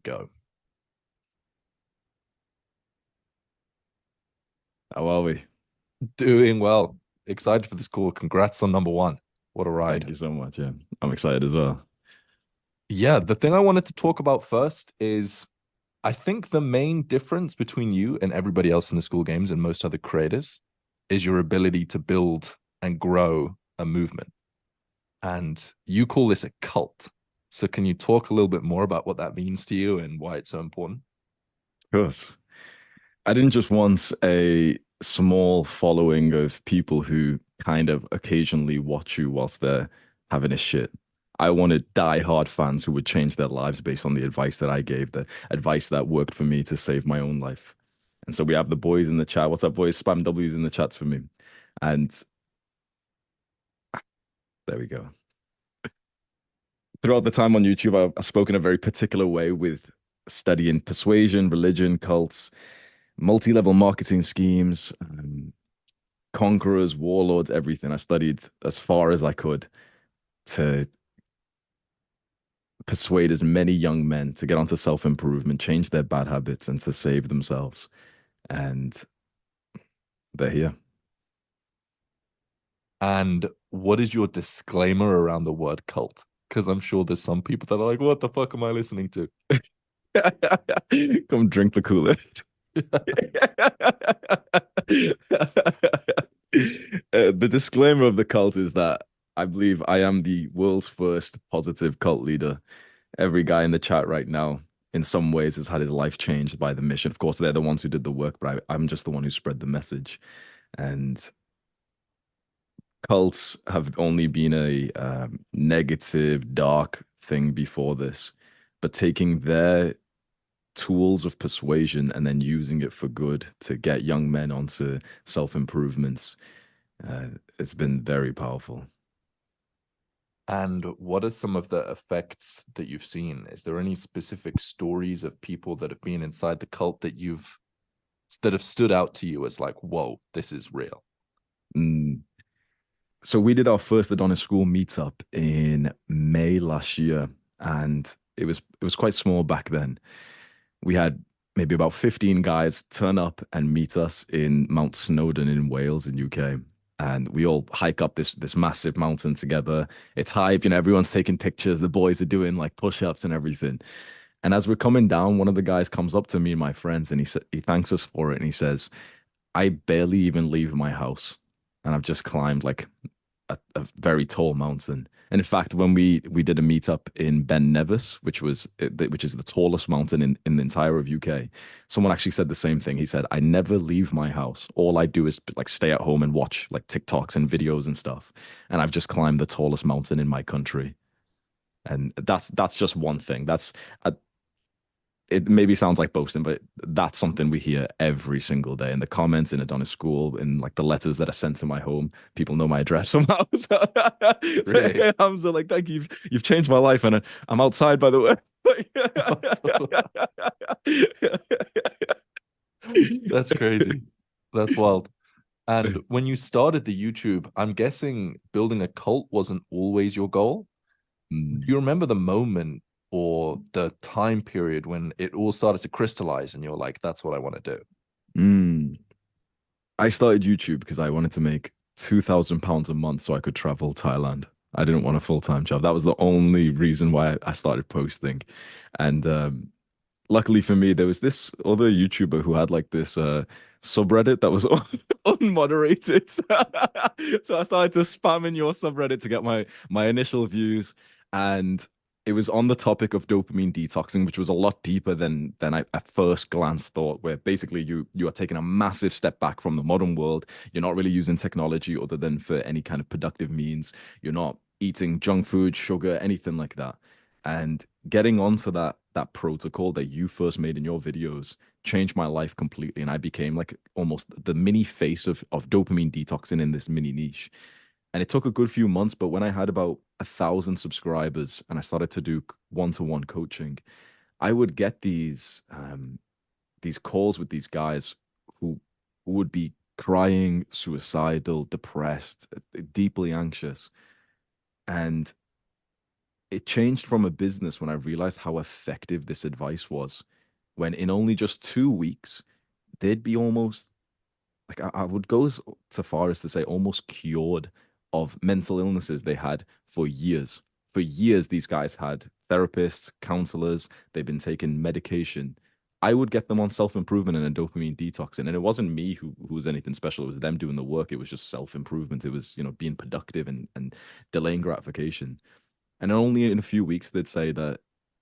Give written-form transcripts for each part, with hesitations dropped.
go. How are we? Doing well. Excited for this call. Congrats on number one. What a Thank ride. you so much. Yeah, I'm excited as well. Yeah, the thing I wanted to talk about first is I think the main difference between you and everybody else in the school games and most other creators is your ability to build and grow a movement. And you call this a cult. So can you talk a little bit more about what that means to you and why it's so important? Of course. I didn't just want a small following of people who kind of occasionally watch you whilst they're having a shit. I wanted die-hard fans who would change their lives based on the advice that I gave, the advice that worked for me to save my own life. And so we have the boys in the chat. What's up, boys? Spam W's in the chats for me. And there we go. Throughout the time on YouTube, I've spoken a very particular way with studying persuasion, religion, cults, multi-level marketing schemes, conquerors, warlords, everything. I studied as far as I could to persuade as many young men to get onto self-improvement, change their bad habits, and to save themselves. And they're here. And what is your disclaimer around the word cult? Because I'm sure there's some people that are like, what the fuck am I listening to? Come drink the Kool-Aid. The disclaimer of the cult is that I believe I am the world's first positive cult leader. Every guy in the chat right now, in some ways, has had his life changed by the mission. Of course, they're the ones who did the work, but I'm just the one who spread the message. And cults have only been a negative, dark thing before this, but taking their tools of persuasion and then using it for good to get young men onto self-improvements. It's been very powerful. And what are some of the effects that you've seen? Is there any specific stories of people that have been inside the cult that have stood out to you as like, whoa, this is real? Mm. So we did our first Adonis School meetup in May last year, and it was quite small back then. We had maybe about 15 guys turn up and meet us in Mount Snowdon in Wales in UK. And we all hike up this massive mountain together. It's hype, everyone's taking pictures. The boys are doing like push-ups and everything. And as we're coming down, one of the guys comes up to me and my friends, and he thanks us for it, and he says, "I barely even leave my house, and I've just climbed like a very tall mountain." And in fact, when we did a meetup in Ben Nevis, which is the tallest mountain in the entire of UK, someone actually said the same thing. He said, "I never leave my house. All I do is like stay at home and watch like TikToks and videos and stuff. And I've just climbed the tallest mountain in my country." And that's just one thing. It maybe sounds like boasting, but that's something we hear every single day in the comments in Adonis School, in like the letters that are sent to my home. People know my address somehow. So, Really? hey, Hamza, like, thank you. You've changed my life, and I'm outside, by the way. That's crazy. That's wild. And when you started the YouTube, I'm guessing building a cult wasn't always your goal. Do Mm, you remember the moment or the time period when it all started to crystallize and you're like, that's what I want to do? mm. I started YouTube because I wanted to make £2,000 a month so I could travel Thailand. I didn't want a full-time job. That was the only reason why I started posting. And luckily for me, there was this other YouTuber who had like this subreddit that was unmoderated. So I started to spam in your subreddit to get my initial views, and it was on the topic of dopamine detoxing, which was a lot deeper than I at first glance thought. Where basically you are taking a massive step back from the modern world. You're not really using technology other than for any kind of productive means. You're not eating junk food, sugar, anything like that. And getting onto that protocol that you first made in your videos changed my life completely, and I became like almost the mini face of dopamine detoxing in this mini niche. And it took a good few months, but when I had about 1,000 subscribers and I started to do one-to-one coaching, I would get these calls with these guys who would be crying, suicidal, depressed, deeply anxious. And it changed from a business when I realized how effective this advice was. When in only just 2 weeks, they'd be almost like I would go so far as to say almost cured of mental illnesses they had for years. For years, these guys had therapists, counselors, they've been taking medication. I would get them on self-improvement and a dopamine detoxing. And it wasn't me who was anything special. It was them doing the work. It was just self-improvement. It was, being productive and delaying gratification. And only in a few weeks they'd say that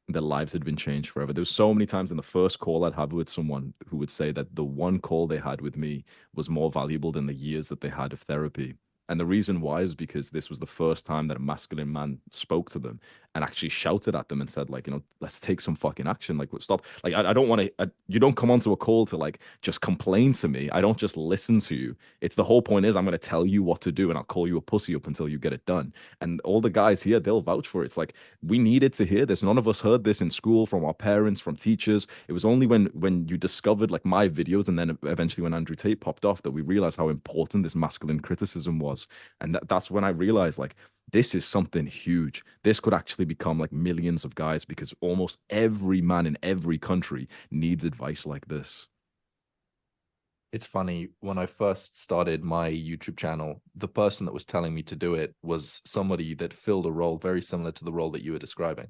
their lives had been changed forever. There was so many times in the first call I'd have with someone who would say that the one call they had with me was more valuable than the years that they had of therapy. And the reason why is because this was the first time that a masculine man spoke to them and actually shouted at them and said, like, let's take some fucking action. Like, stop. Like, I don't want to, you don't come onto a call to like just complain to me. I don't just listen to you. It's the whole point is I'm going to tell you what to do and I'll call you a pussy up until you get it done. And all the guys here, they'll vouch for it. It's like, we needed to hear this. None of us heard this in school from our parents, from teachers. It was only when you discovered like my videos and then eventually when Andrew Tate popped off that we realized how important this masculine criticism was. And that's when I realized like this is something huge. This could actually become like millions of guys because almost every man in every country needs advice like this. It's funny, when I first started my YouTube channel, the person that was telling me to do it was somebody that filled a role very similar to the role that you were describing.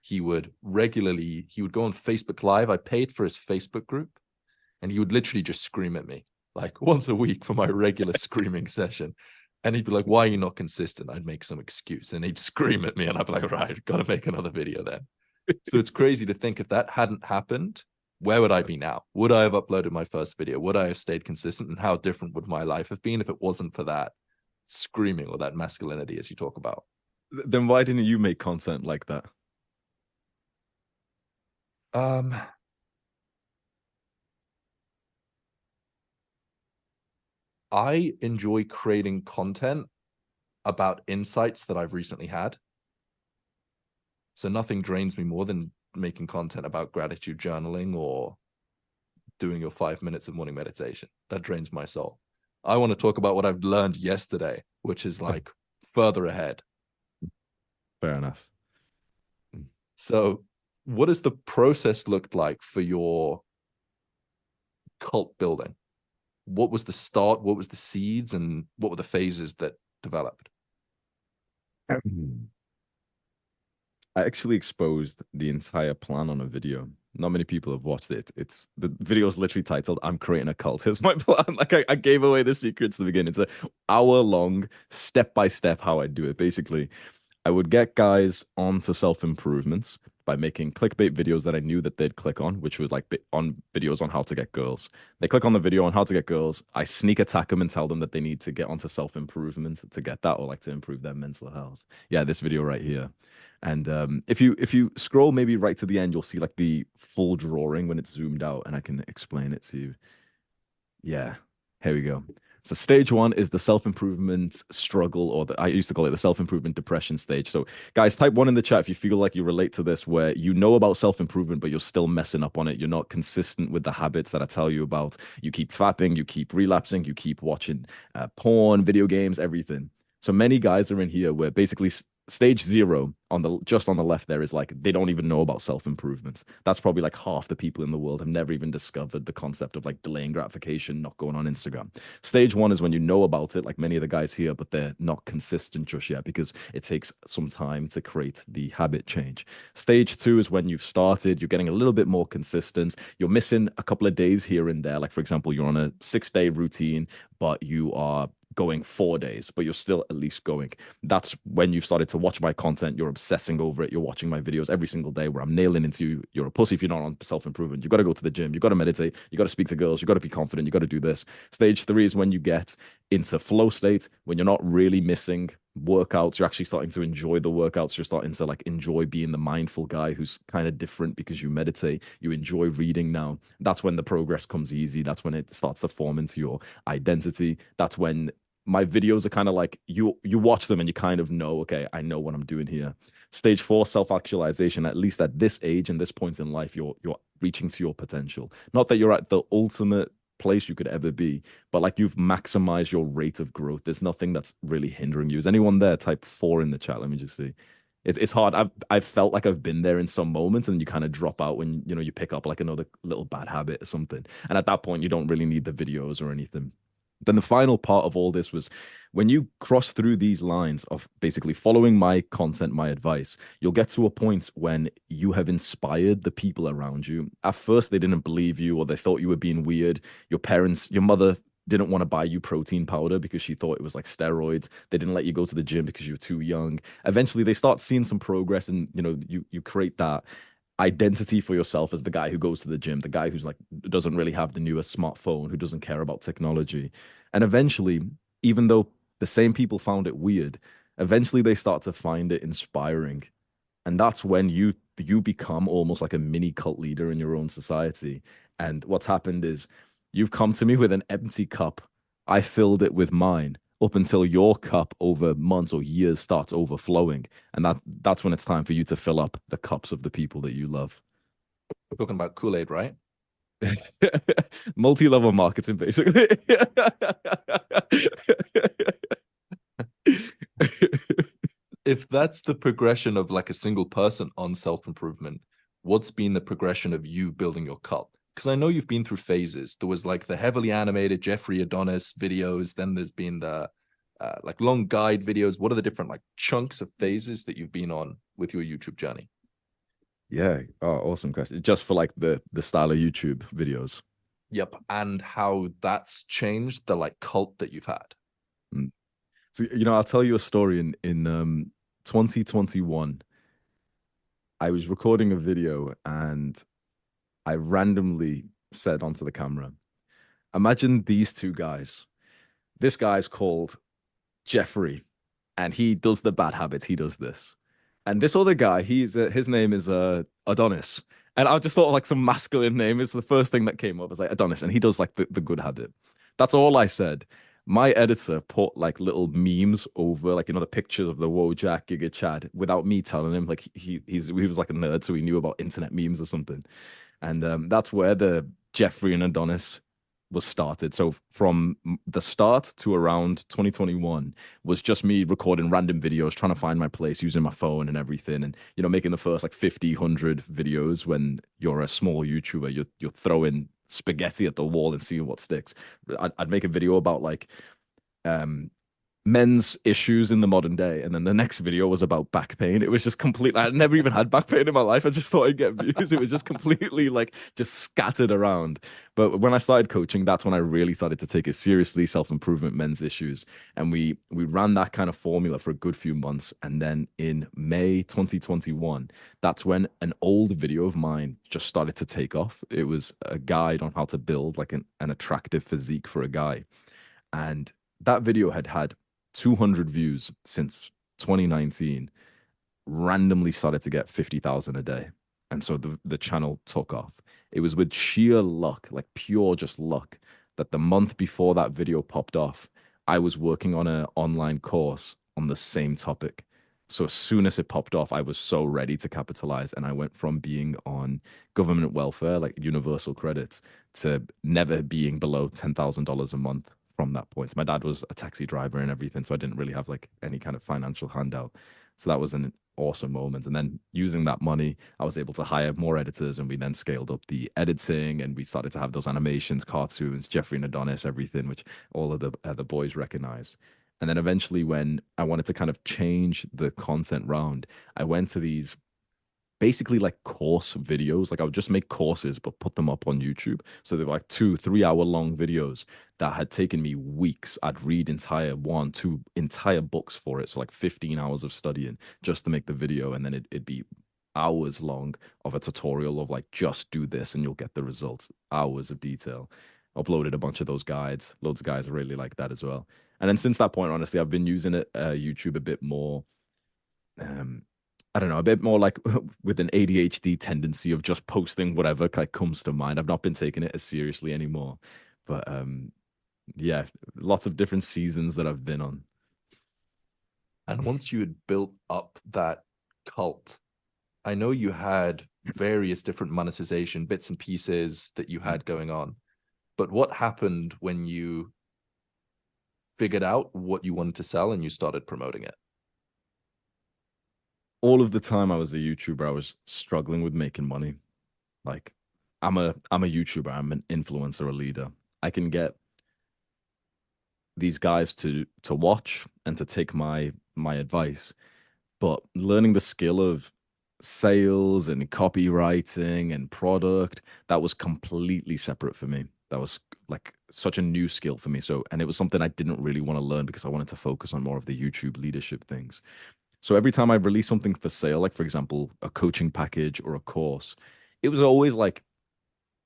He would go on Facebook Live. I paid for his Facebook group, and he would literally just scream at me like once a week for my regular screaming session. And he'd be like, "Why are you not consistent?" I'd make some excuse, and he'd scream at me, and I'd be like, "Right, got to make another video then." So it's crazy to think if that hadn't happened, where would I be now? Would I have uploaded my first video? Would I have stayed consistent? And how different would my life have been if it wasn't for that screaming or that masculinity, as you talk about? Then why didn't you make content like that? Um, I enjoy creating content about insights that I've recently had. So nothing drains me more than making content about gratitude journaling or doing your 5 minutes of morning meditation. That drains my soul. I want to talk about what I've learned yesterday, which is like further ahead. Fair enough. So, what does the process look like for your cult building? What was the start? What was the seeds? And what were the phases that developed? I actually exposed the entire plan on a video. Not many people have watched it. It's the video is literally titled "I'm creating a cult." Here's my plan. Like I gave away the secrets to the beginning. It's an hour long, step by step how I do it. Basically, I would get guys onto self-improvements by making clickbait videos that I knew that they'd click on, which was like on videos on how to get girls. They click on the video on how to get girls. I sneak attack them and tell them that they need to get onto self-improvement to get that or like to improve their mental health. Yeah, this video right here. And if you scroll maybe right to the end, you'll see like the full drawing when it's zoomed out, and I can explain it to you. Yeah, here we go. So stage one is the self-improvement struggle, or I used to call it the self-improvement depression stage. So guys, type one in the chat if you feel like you relate to this, where you know about self-improvement, but you're still messing up on it. You're not consistent with the habits that I tell you about. You keep fapping, you keep relapsing, you keep watching porn, video games, everything. So many guys are in here where basically stage zero on the just on the left there is like they don't even know about self-improvement. That's probably like half the people in the world have never even discovered the concept of like delaying gratification, not going on Instagram. Stage one is when you know about it, like many of the guys here, but they're not consistent just yet because it takes some time to create the habit change. Stage two is when you've started, you're getting a little bit more consistent. You're missing a couple of days here and there. Like, for example, you're on a 6 day routine, but you are going 4 days, but you're still at least going. That's when you've started to watch my content. You're obsessing over it. You're watching my videos every single day where I'm nailing into you. You're a pussy if you're not on self-improvement. You've got to go to the gym. You've got to meditate. You've got to speak to girls. You've got to be confident. You've got to do this. Stage three is when you get into flow state, when you're not really missing workouts. You're actually starting to enjoy the workouts. You're starting to like enjoy being the mindful guy who's kind of different because you meditate. You enjoy reading now. That's when the progress comes easy. That's when it starts to form into your identity. That's when my videos are kind of like you watch them and you kind of know, okay, I know what I'm doing here. Stage four, self-actualization. At least at this age and this point in life, you're reaching to your potential. Not that you're at the ultimate place you could ever be, but like you've maximized your rate of growth. There's nothing that's really hindering you. Is anyone there? Type four in the chat. Let me just see. It's hard. I've felt like I've been there in some moments, and you kind of drop out when you know you pick up like another little bad habit or something. And at that point, you don't really need the videos or anything. Then the final part of all this was when you cross through these lines of basically following my content, my advice, you'll get to a point when you have inspired the people around you. At first, they didn't believe you or they thought you were being weird. Your parents, your mother didn't want to buy you protein powder because she thought it was like steroids. They didn't let you go to the gym because you were too young. Eventually, they start seeing some progress, and you create that identity for yourself as the guy who goes to the gym, the guy who's like doesn't really have the newest smartphone, who doesn't care about technology. And eventually, even though the same people found it weird, eventually they start to find it inspiring. And that's when you become almost like a mini cult leader in your own society. And what's happened is you've come to me with an empty cup. I filled it with mine up until your cup over months or years starts overflowing. And that's when it's time for you to fill up the cups of the people that you love. We're talking about Kool-Aid, right? Multi-level marketing, basically. If that's the progression of like a single person on self-improvement, what's been the progression of you building your cult? Because I know you've been through phases. There was like the heavily animated Jeffrey Adonis videos. Then there's been the like long guide videos. What are the different like chunks of phases that you've been on with your YouTube journey? Yeah. Oh, awesome question. Just for like the style of YouTube videos. Yep. And how that's changed the like cult that you've had. Mm. So, I'll tell you a story in 2021. I was recording a video and I randomly said onto the camera, imagine these two guys. This guy's called Jeffrey, and he does the bad habits. He does this, and this other guy, his name is Adonis, and I just thought like some masculine name is the first thing that came up. I was like Adonis, and he does like the good habit. That's all I said. My editor put like little memes over like the pictures of the Wojak Giga Chad without me telling him. Like he was like a nerd, so he knew about internet memes or something. And that's where the Jeffrey and Adonis was started. So from the start to around 2021 was just me recording random videos, trying to find my place using my phone and everything, and making the first like 50, 100 videos. When you're a small YouTuber, you're throwing spaghetti at the wall and seeing what sticks. I'd make a video about like um men's issues in the modern day. And then the next video was about back pain. It was just completely, I'd never even had back pain in my life. I just thought I'd get views. It was just completely like just scattered around. But when I started coaching, that's when I really started to take it seriously, self-improvement, men's issues. And we ran that kind of formula for a good few months. And then in May 2021, that's when an old video of mine just started to take off. It was a guide on how to build like an attractive physique for a guy. And that video had 200 views since 2019, randomly started to get 50,000 a day. And so the channel took off. It was with sheer luck, like pure just luck, that the month before that video popped off, I was working on an online course on the same topic. So as soon as it popped off, I was so ready to capitalize. And I went from being on government welfare, like universal credit, to never being below $10,000 a month from that point. My dad was a taxi driver and everything, so I didn't really have like any kind of financial handout. So that was an awesome moment. And then using that money, I was able to hire more editors, and we then scaled up the editing, and we started to have those animations, cartoons, Jeffrey and Adonis, everything, which all of the boys recognize. And then eventually, when I wanted to kind of change the content round, I went to these basically like course videos. Like I would just make courses, but put them up on YouTube. So they were like 2, 3 hour long videos that had taken me weeks. I'd read entire one, two entire books for it. So like 15 hours of studying just to make the video. And then it'd be hours long of a tutorial of like, just do this and you'll get the results. Hours of detail. Uploaded a bunch of those guides. Loads of guys really like that as well. And then since that point, honestly, I've been using it, YouTube a bit more. Um, I don't know, a bit more like with an ADHD tendency of just posting whatever like comes to mind. I've not been taking it as seriously anymore. But yeah, lots of different seasons that I've been on. And once you had built up that cult, I know you had various different monetization bits and pieces that you had going on. But what happened when you figured out what you wanted to sell and you started promoting it? all of the time I was a YouTuber, I was struggling with making money. Like I'm a YouTuber, I'm an influencer, a leader. I can get these guys to watch and to take my advice, but learning the skill of sales and copywriting and product, that was completely separate for me. That was like such a new skill for me. So, and it was something I didn't really want to learn because I wanted to focus on more of the YouTube leadership things. So every time I release something for sale, like for example, a coaching package or a course, it was always like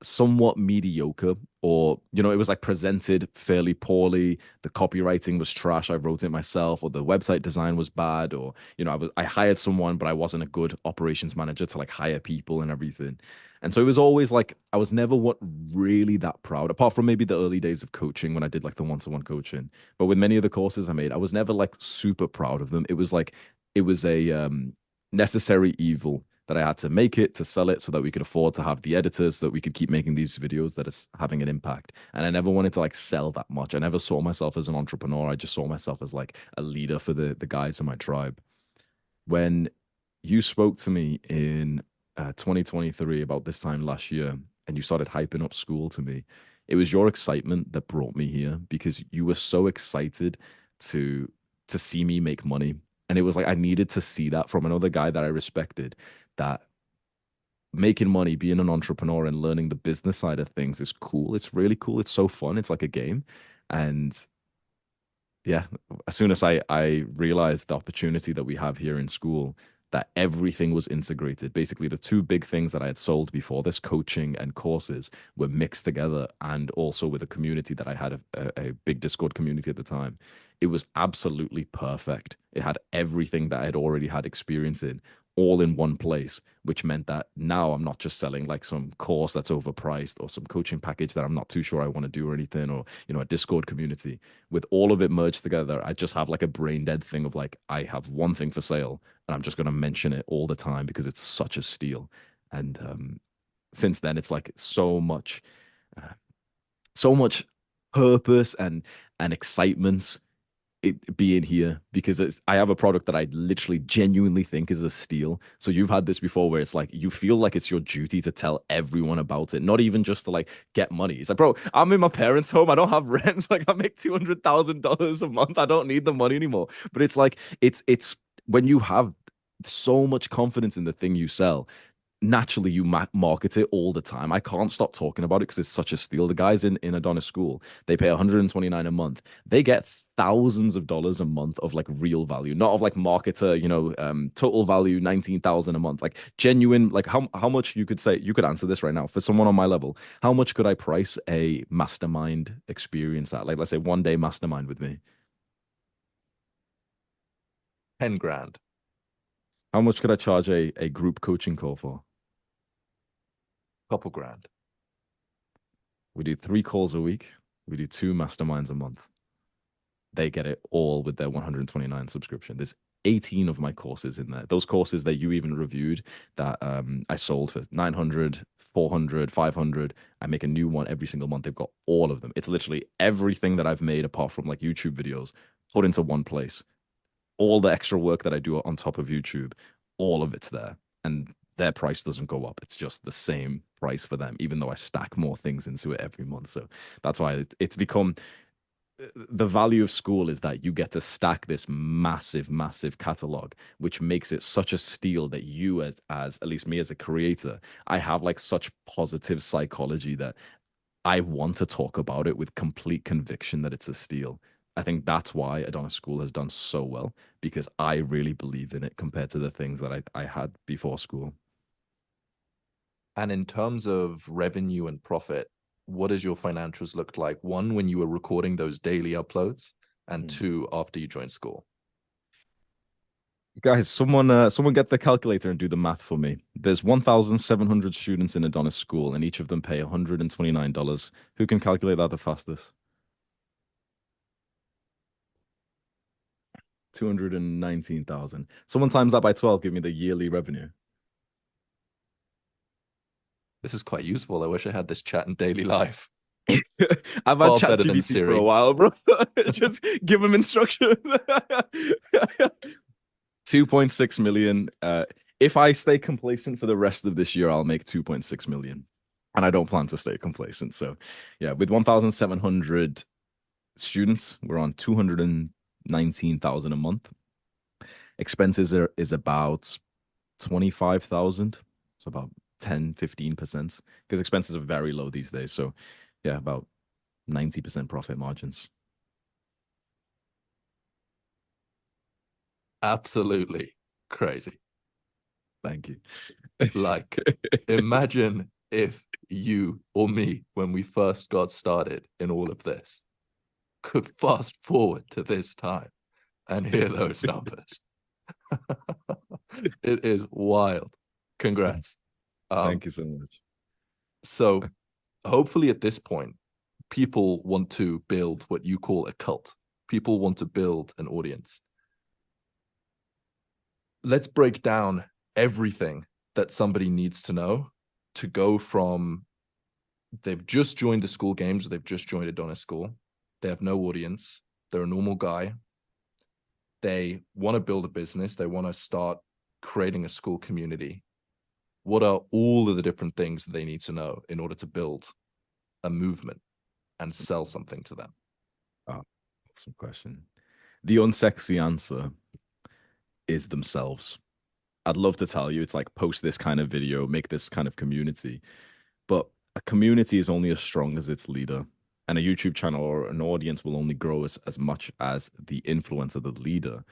somewhat mediocre, or it was like presented fairly poorly. The copywriting was trash, I wrote it myself, or the website design was bad, or I hired someone but I wasn't a good operations manager to like hire people and everything. And so it was always like I was never what really that proud, apart from maybe the early days of coaching when I did like the one-to-one coaching. But with many of the courses I made, I was never like super proud of them. It was like it was a necessary evil that I had to make it to sell it so that we could afford to have the editors, so that we could keep making these videos that is having an impact. And I never wanted to like sell that much. I never saw myself as an entrepreneur. I just saw myself as like a leader for the guys in my tribe. When you spoke to me in 2023 about this time last year and you started hyping up school to me, it was your excitement that brought me here because you were so excited to to see me make money. And it was like I needed to see that from another guy that I respected, that making money, being an entrepreneur and learning the business side of things is cool. It's really cool. It's so fun. It's like a game. And yeah, as soon as I realized the opportunity that we have here in school, that everything was integrated. Basically, the two big things that I had sold before this, coaching and courses, were mixed together, and also with a community that I had a big Discord community at the time. It was absolutely perfect. It had everything that I had already had experience in, all in one place, which meant that now I'm not just selling like some course that's overpriced or some coaching package that I'm not too sure I want to do or anything, or a Discord community. With all of it merged together, I just have like a brain dead thing of like, I have one thing for sale and I'm just going to mention it all the time because it's such a steal. And since then, it's like uh, so much purpose and excitement it being here because I have a product that I literally genuinely think is a steal. So you've had this before where it's like you feel like it's your duty to tell everyone about it, not even just to like get money. It's like, bro, I'm in my parents' home. I don't have rent. Like I make $200,000 a month. I don't need the money anymore. But it's like it's when you have so much confidence in the thing you sell, naturally you market it all the time. I can't stop talking about it because it's such a steal. The guys in Adonis School, they pay 129 a month. They get thousands of dollars a month of like real value, not of like marketer, total value 19,000 a month. Like genuine, like how much you could say, you could answer this right now for someone on my level. How much could I price a mastermind experience at? Like let's say 1 day mastermind with me. 10 grand, How much could I charge a group coaching call for? couple grand. We do 3 calls a week. We do 2 masterminds a month. They get it all with their 129 subscription. There's 18 of my courses in there. Those courses that you even reviewed that I sold for 900, 400, 500. I make a new one every single month. They've got all of them. It's literally everything that I've made apart from like YouTube videos put into one place. All the extra work that I do on top of YouTube, all of it's there. And their price doesn't go up. It's just the same price for them, even though I stack more things into it every month. So that's why it's become the value of school is that you get to stack this massive, massive catalog, which makes it such a steal that you, as at least me as a creator, I have like such positive psychology that I want to talk about it with complete conviction that it's a steal. I think that's why Adonis School has done so well because I really believe in it compared to the things that I had before school. And in terms of revenue and profit, what does your financials look like? One, when you were recording those daily uploads, and Mm. two, after you joined school. Guys, someone get the calculator and do the math for me. There's 1,700 students in Adonis School, and each of them pay $129. Who can calculate that the fastest? 219,000. Someone times that by 12, give me the yearly revenue. This is quite useful. I wish I had this chat in daily life. I've had Far better than ChatGPT for a Siri. while, bro. Just give them instructions. 2.6 million. If I stay complacent for the rest of this year, I'll make 2.6 million. And I don't plan to stay complacent. So, yeah, with 1,700 students, we're on 219,000 a month. Expenses is about 25,000. So about 10-15%, because expenses are very low these days. So, yeah, about 90% profit margins. Absolutely crazy. Thank you. Like, imagine if you or me, when we first got started in all of this, could fast forward to this time and hear those numbers. It is wild. Congrats. Thank you so much. So hopefully at this point, people want to build what you call a cult. People want to build an audience. Let's break down everything that somebody needs to know to go from they've just joined the school games, they've just joined Adonis School, they have no audience, they're a normal guy, they want to build a business, they want to start creating a school community. What are all of the different things that they need to know in order to build a movement and sell something to them? Oh, awesome question. The unsexy answer is themselves. I'd love to tell you it's like post this kind of video, make this kind of community, but a community is only as strong as its leader. And a YouTube channel or an audience will only grow as much as the influence of the leader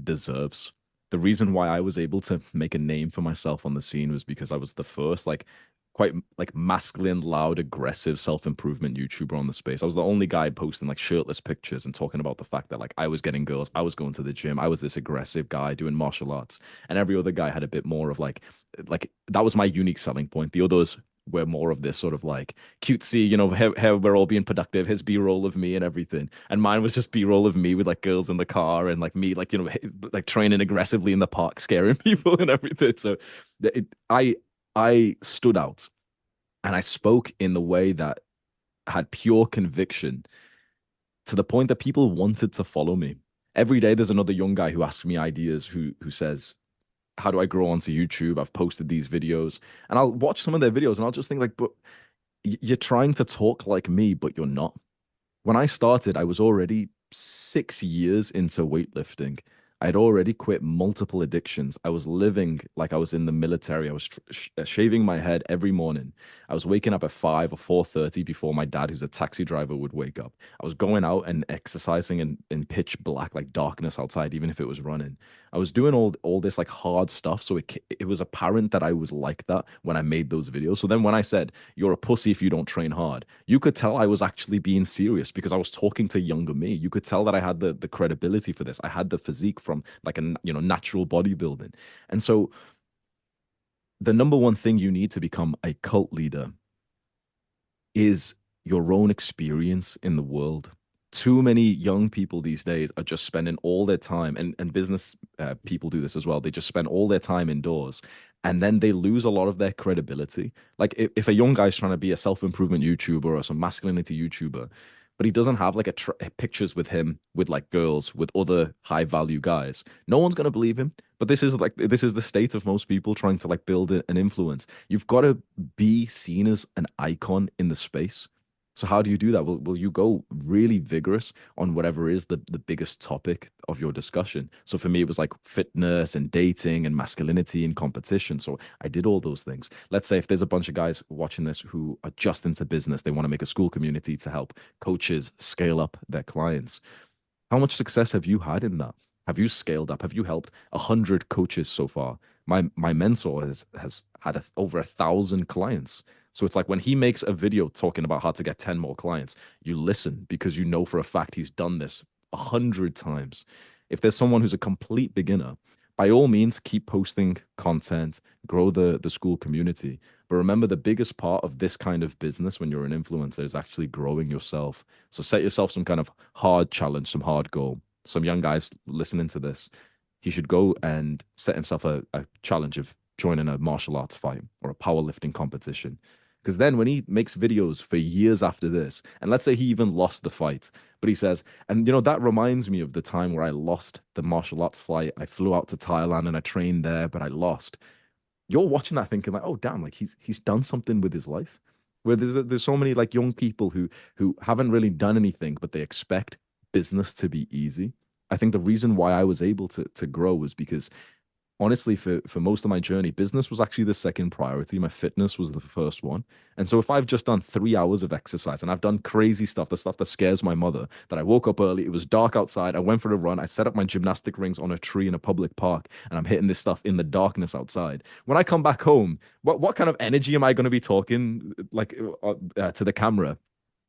deserves. The reason why I was able to make a name for myself on the scene was because I was the first, like, quite like masculine, loud, aggressive self-improvement YouTuber on the space. I was the only guy posting like shirtless pictures and talking about the fact that like I was getting girls, I was going to the gym, I was this aggressive guy doing martial arts, and every other guy had a bit more of like that was my unique selling point. The others were more of this sort of like cutesy, how we're all being productive. His B-roll of me and everything, and mine was just B-roll of me with like girls in the car and like me, like like training aggressively in the park, scaring people and everything. So I stood out, and I spoke in the way that had pure conviction to the point that people wanted to follow me. Every day, there's another young guy who asks me ideas, who says, "How do I grow onto YouTube? I've posted these videos," and I'll watch some of their videos, and I'll just think like, "But you're trying to talk like me, but you're not." When I started, I was already 6 years into weightlifting. I had already quit multiple addictions. I was living like I was in the military. I was shaving my head every morning. I was waking up at 5 or 4:30 before my dad, who's a taxi driver, would wake up. I was going out and exercising in pitch black, like darkness outside, even if it was running. I was doing all this like hard stuff. So it was apparent that I was like that when I made those videos. So then when I said, "You're a pussy if you don't train hard," you could tell I was actually being serious because I was talking to younger me. You could tell that I had the credibility for this. I had the physique from like a natural bodybuilding. And so the number one thing you need to become a cult leader is your own experience in the world. Too many young people these days are just spending all their time, and business people do this as well. They just spend all their time indoors, and then they lose a lot of their credibility. Like if a young guy's trying to be a self-improvement YouTuber or some masculinity YouTuber, but he doesn't have like pictures with him with like girls with other high value guys, no one's gonna believe him. But this is the state of most people trying to like build an influence. You've got to be seen as an icon in the space. So how do you do that? Will you go really vigorous on whatever is the biggest topic of your discussion? So for me, it was like fitness and dating and masculinity and competition. So I did all those things. Let's say if there's a bunch of guys watching this who are just into business, they want to make a school community to help coaches scale up their clients. How much success have you had in that? Have you scaled up? Have you helped 100 coaches so far? My mentor has had over 1,000 clients. So it's like when he makes a video talking about how to get 10 more clients, you listen because you know for a fact he's done this 100 times. If there's someone who's a complete beginner, by all means, keep posting content, grow the school community. But remember, the biggest part of this kind of business when you're an influencer is actually growing yourself. So set yourself some kind of hard challenge, some hard goal. Some young guys listening to this, he should go and set himself a challenge of joining a martial arts fight or a powerlifting competition. Because then when he makes videos for years after this, and let's say he even lost the fight, but he says, and that reminds me of the time where I lost the martial arts fight. I flew out to Thailand and I trained there, but I lost. You're watching that thinking like, oh damn, like he's done something with his life. Where there's so many like young people who haven't really done anything, but they expect business to be easy. I think the reason why I was able to grow was because honestly, for most of my journey, business was actually the second priority. My fitness was the first one. And so if I've just done 3 hours of exercise and I've done crazy stuff, the stuff that scares my mother, that I woke up early, it was dark outside, I went for a run, I set up my gymnastic rings on a tree in a public park, and I'm hitting this stuff in the darkness outside. When I come back home, what kind of energy am I going to be talking like to the camera?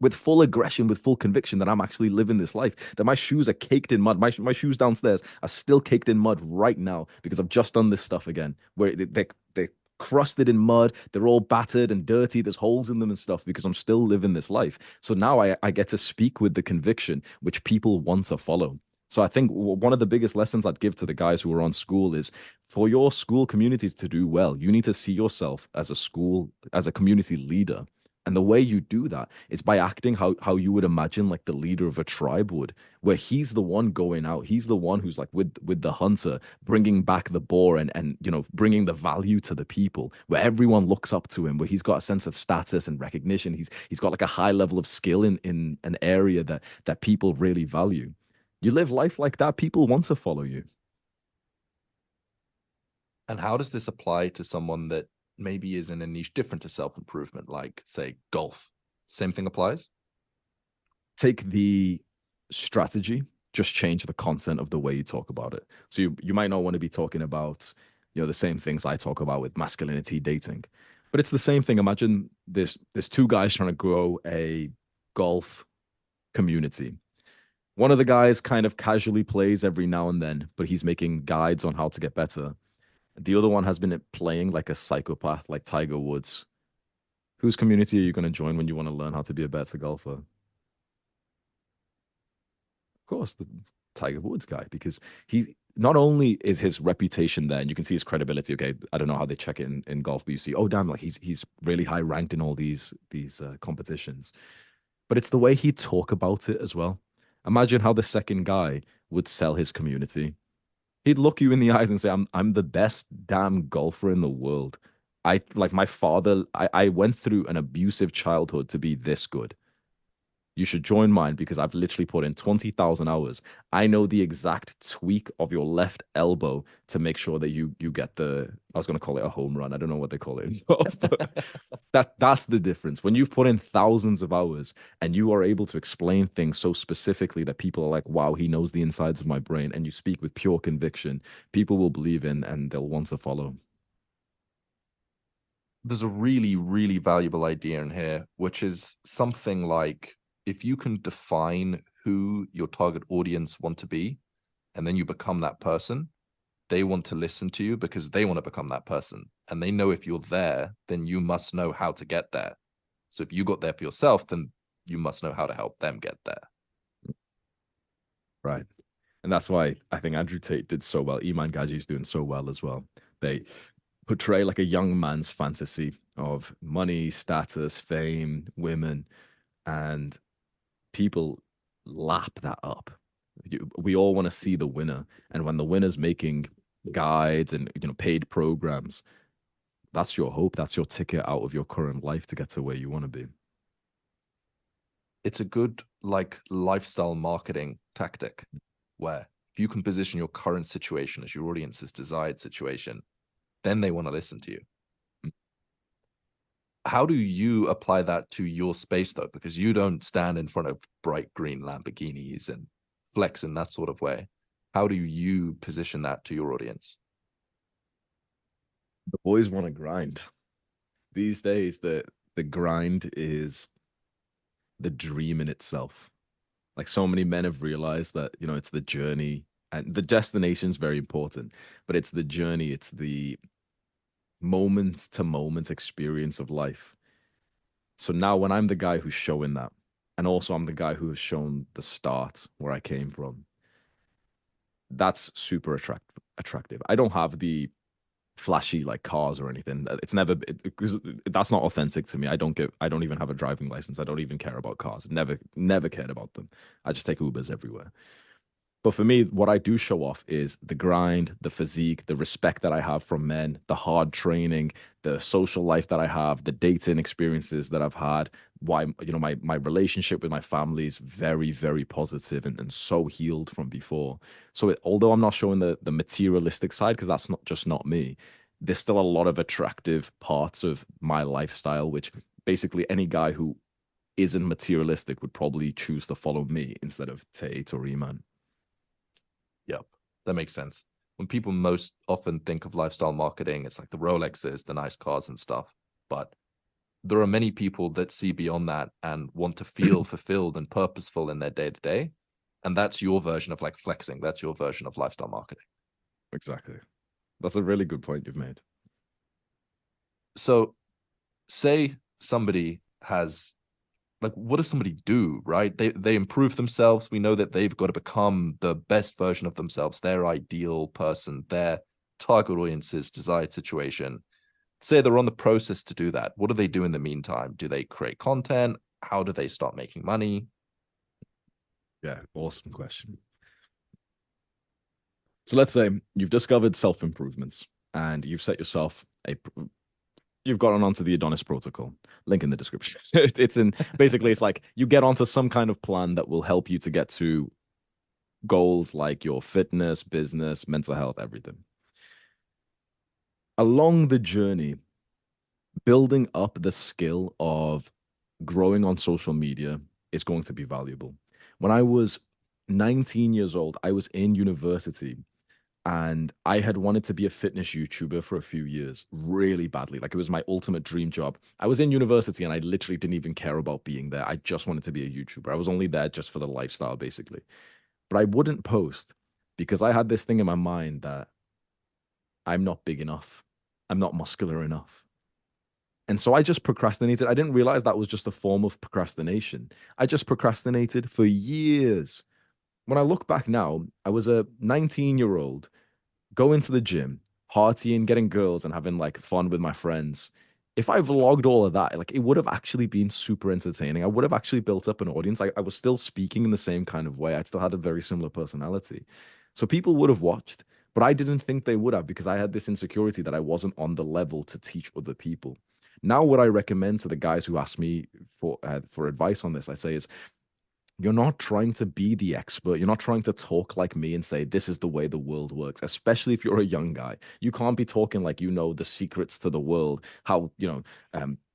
With full aggression, with full conviction that I'm actually living this life, that my shoes are caked in mud. My shoes downstairs are still caked in mud right now because I've just done this stuff again, where they're crusted in mud. They're all battered and dirty. There's holes in them and stuff because I'm still living this life. So now I get to speak with the conviction which people want to follow. So I think one of the biggest lessons I'd give to the guys who are on school is for your school community to do well, you need to see yourself as a school, as a community leader. And the way you do that is by acting how you would imagine like the leader of a tribe would, where he's the one going out, he's the one who's like with the hunter, bringing back the boar and bringing the value to the people, where everyone looks up to him, where he's got a sense of status and recognition. He's got like a high level of skill in an area that people really value. You live life like that, people want to follow you. And how does this apply to someone that maybe is in a niche different to self-improvement, like say golf? Same thing applies? Take the strategy, just change the content of the way you talk about it. So you might not want to be talking about, the same things I talk about with masculinity dating. But it's the same thing. Imagine there's two guys trying to grow a golf community. One of the guys kind of casually plays every now and then, but he's making guides on how to get better. The other one has been playing like a psychopath, like Tiger Woods. Whose community are you going to join when you want to learn how to be a better golfer? Course, the Tiger Woods guy, because he not only is his reputation there, and you can see his credibility. Okay, I don't know how they check it in golf, but you see, oh damn, like he's really high ranked in all these competitions. But it's the way he talk about it as well. Imagine how the second guy would sell his community. He'd look you in the eyes and say, I'm the best damn golfer in the world. I like my father, I went through an abusive childhood to be this good. You should join mine because I've literally put in 20,000 hours. I know the exact tweak of your left elbow to make sure that you get I was going to call it a home run. I don't know what they call it. But that's the difference. When you've put in thousands of hours and you are able to explain things so specifically that people are like, wow, he knows the insides of my brain, and you speak with pure conviction, people will believe in and they'll want to follow. There's a really, really valuable idea in here, which is something like if you can define who your target audience want to be, and then you become that person, they want to listen to you because they want to become that person. And they know if you're there, then you must know how to get there. So if you got there for yourself, then you must know how to help them get there. Right. And that's why I think Andrew Tate did so well. Iman Gaji's doing so well as well. They portray like a young man's fantasy of money, status, fame, women, and people lap that up. We all want to see the winner, and when the winner's making guides and paid programs, that's your hope. That's your ticket out of your current life to get to where you want to be. It's a good like lifestyle marketing tactic where if you can position your current situation as your audience's desired situation, then they want to listen to you. How do you apply that to your space though? Because you don't stand in front of bright green Lamborghinis and flex in that sort of way. How do you position that to your audience? The boys want to grind. These days, the grind is the dream in itself. Like so many men have realized that, it's the journey and the destination's very important, but it's the journey, it's the moment to moment experience of life. So now when I'm the guy who's showing that, and also I'm the guy who has shown the start where I came from, that's super attractive. I don't have the flashy like cars or anything. It's never because that's not authentic to me. I don't even have a driving license. I don't even care about cars. Never cared about them. I just take Ubers everywhere. But for me, what I do show off is the grind, the physique, the respect that I have from men, the hard training, the social life that I have, the dating experiences that I've had. Why, my relationship with my family is very, very positive and so healed from before. So although I'm not showing the materialistic side, because that's not me, there's still a lot of attractive parts of my lifestyle, which basically any guy who isn't materialistic would probably choose to follow me instead of Tate or Eman. Yep, that makes sense. When people most often think of lifestyle marketing, it's like the Rolexes, the nice cars and stuff. But there are many people that see beyond that and want to feel fulfilled and purposeful in their day to day. And that's your version of like flexing. That's your version of lifestyle marketing. Exactly. That's a really good point you've made. So, say somebody has like, what does somebody do, right? They improve themselves. We know that they've got to become the best version of themselves, their ideal person, their target audience's desired situation. Say they're on the process to do that. What do they do in the meantime? Do they create content? How do they start making money? Yeah, awesome question. So let's say you've discovered self-improvements and you've set yourself you've gotten onto the Adonis protocol. Link in the description. It's in basically it's like you get onto some kind of plan that will help you to get to goals like your fitness, business, mental health, everything. Along the journey, building up the skill of growing on social media is going to be valuable. When I was 19 years old, I was in university and I had wanted to be a fitness YouTuber for a few years really badly. Like it was my ultimate dream job. I was in university and I literally didn't even care about being there. I just wanted to be a YouTuber. I was only there just for the lifestyle, basically. But I wouldn't post because I had this thing in my mind that I'm not big enough. I'm not muscular enough. And so I just procrastinated. I didn't realize that was just a form of procrastination. I just procrastinated for years. When I look back now, I was a 19-year-old going to the gym, partying, getting girls, and having like fun with my friends. If I vlogged all of that, like it would have actually been super entertaining. I would have actually built up an audience. I was still speaking in the same kind of way. I still had a very similar personality. So people would have watched, but I didn't think they would have because I had this insecurity that I wasn't on the level to teach other people. Now, what I recommend to the guys who ask me for advice on this, I say is you're not trying to be the expert. You're not trying to talk like me and say, this is the way the world works, especially if you're a young guy. You can't be talking like you know the secrets to the world, how,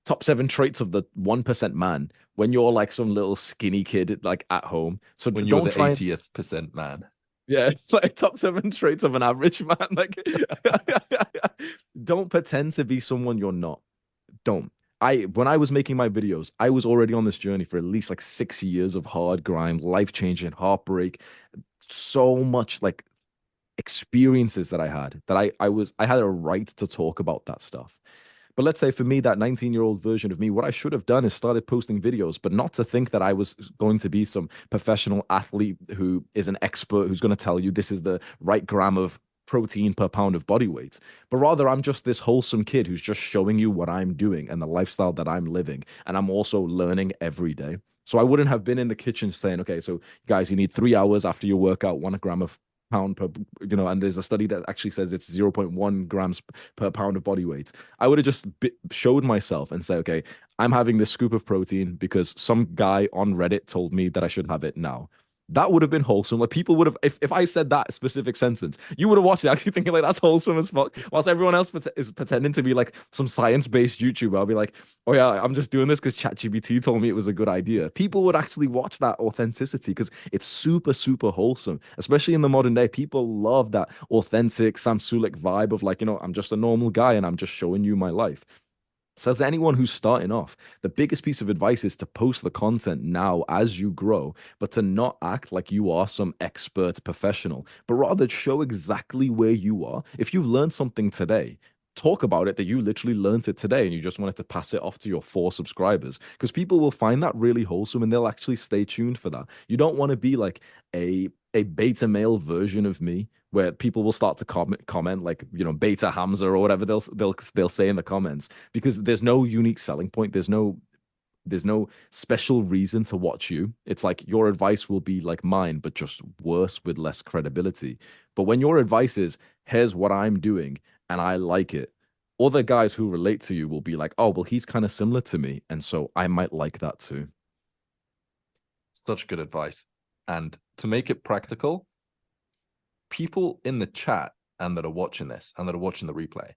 top seven traits of the 1% man when you're like some little skinny kid like at home. So When you're don't the try and, 80th percent man. yeah, it's like top seven traits of an average man. Like, don't pretend to be someone you're not. Don't. When I was making my videos, I was already on this journey for at least like 6 years of hard grind, life changing, heartbreak, so much like experiences that I had that I had a right to talk about that stuff. But let's say for me, that 19-year-old version of me, what I should have done is started posting videos, but not to think that I was going to be some professional athlete who is an expert who's going to tell you this is the right gram of protein per pound of body weight. But rather, I'm just this wholesome kid who's just showing you what I'm doing and the lifestyle that I'm living. And I'm also learning every day. So I wouldn't have been in the kitchen saying, okay, so guys, you need 3 hours after your workout, 1 gram of pound per, and there's a study that actually says it's 0.1 grams per pound of body weight. I would have just showed myself and said, okay, I'm having this scoop of protein because some guy on Reddit told me that I should have it now. That would have been wholesome. Like people would have, if I said that specific sentence, you would have watched it actually thinking like that's wholesome as fuck. Whilst everyone else is pretending to be like some science-based YouTuber, I'll be like, oh yeah, I'm just doing this because ChatGPT told me it was a good idea. People would actually watch that authenticity because it's super, super wholesome. Especially in the modern day, people love that authentic Sam Sulek vibe of like, I'm just a normal guy and I'm just showing you my life. So, as anyone who's starting off, the biggest piece of advice is to post the content now as you grow, but to not act like you are some expert professional, but rather show exactly where you are. If you've learned something today, talk about it that you literally learned it today and you just wanted to pass it off to your 4 subscribers, because people will find that really wholesome and they'll actually stay tuned for that. You don't want to be like a beta male version of me where people will start to comment like, beta Hamza or whatever they'll say in the comments, because there's no unique selling point. There's no special reason to watch you. It's like your advice will be like mine, but just worse with less credibility. But when your advice is, here's what I'm doing and I like it, other guys who relate to you will be like, oh, well, he's kind of similar to me. And so I might like that too. Such good advice. And to make it practical, people in the chat and that are watching this and that are watching the replay,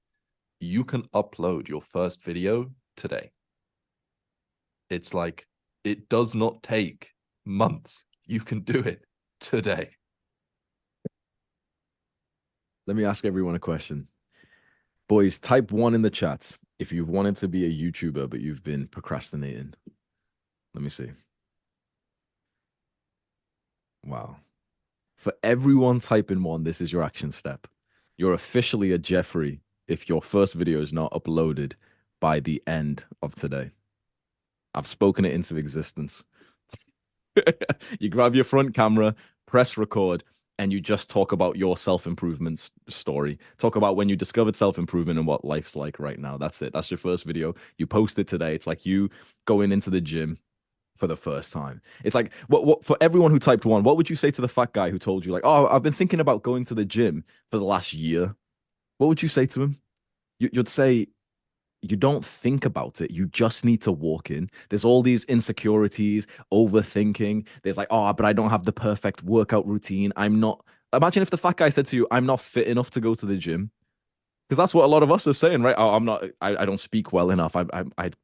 you can upload your first video today. It's like, it does not take months. You can do it today. Let me ask everyone a question. Boys, type 1 in the chat if you've wanted to be a YouTuber, but you've been procrastinating. Let me see. Wow. For everyone typing 1, this is your action step. You're officially a Jeffrey if your first video is not uploaded by the end of today. I've spoken it into existence. You grab your front camera, press record, and you just talk about your self-improvement story. Talk about when you discovered self-improvement and what life's like right now. That's it. That's your first video. You post it today. It's like you going into the gym for the first time. It's like what for everyone who typed 1, what would you say to the fat guy who told you like, "Oh, I've been thinking about going to the gym for the last year." What would you say to him? You'd say, you don't think about it. You just need to walk in. There's all these insecurities, overthinking. There's like, oh, but I don't have the perfect workout routine. I'm not. Imagine if the fat guy said to you, I'm not fit enough to go to the gym. Because that's what a lot of us are saying, right? Oh, I'm not, I don't speak well enough. I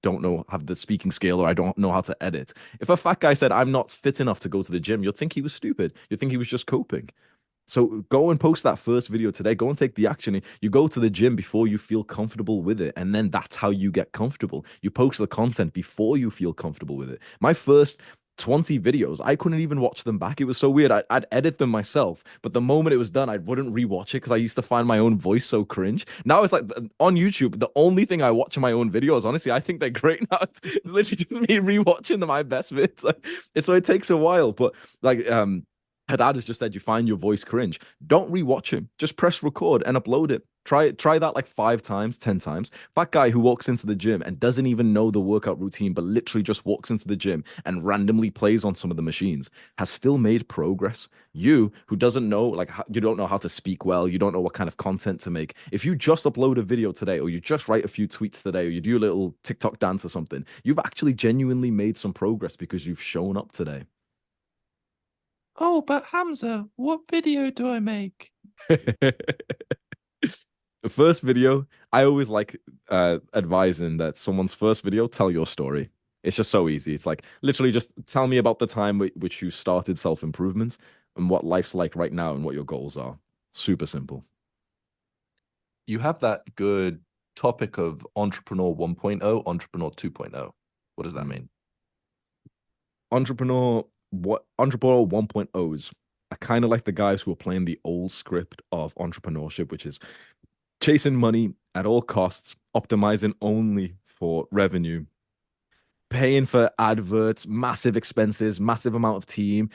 don't know, have the speaking skill, or I don't know how to edit. If a fat guy said, I'm not fit enough to go to the gym, you'd think he was stupid. You'd think he was just coping. So go and post that first video today. Go and take the action. You go to the gym before you feel comfortable with it. And then that's how you get comfortable. You post the content before you feel comfortable with it. My first 20 videos, I couldn't even watch them back. It was so weird. I'd edit them myself, but the moment it was done, I wouldn't rewatch it because I used to find my own voice so cringe. Now it's like on YouTube, the only thing I watch in my own videos, honestly, I think they're great now. It's literally just me rewatching my best bits. Like, so it takes a while, but like, Haddad has just said you find your voice cringe. Don't rewatch him. Just press record and upload it. Try that like 5 times, 10 times. That guy who walks into the gym and doesn't even know the workout routine, but literally just walks into the gym and randomly plays on some of the machines, has still made progress. You, who doesn't know, like, you don't know how to speak well, you don't know what kind of content to make. If you just upload a video today, or you just write a few tweets today, or you do a little TikTok dance or something, you've actually genuinely made some progress because you've shown up today. Oh, but Hamza, what video do I make? The first video, I always like advising that someone's first video, tell your story. It's just so easy. It's like literally just tell me about the time which you started self-improvement and what life's like right now and what your goals are. Super simple. You have that good topic of entrepreneur 1.0, entrepreneur 2.0. What does that Mm. mean? Entrepreneur 1.0s are kind of like the guys who are playing the old script of entrepreneurship, which is chasing money at all costs, optimizing only for revenue, paying for adverts, massive expenses, massive amount of team,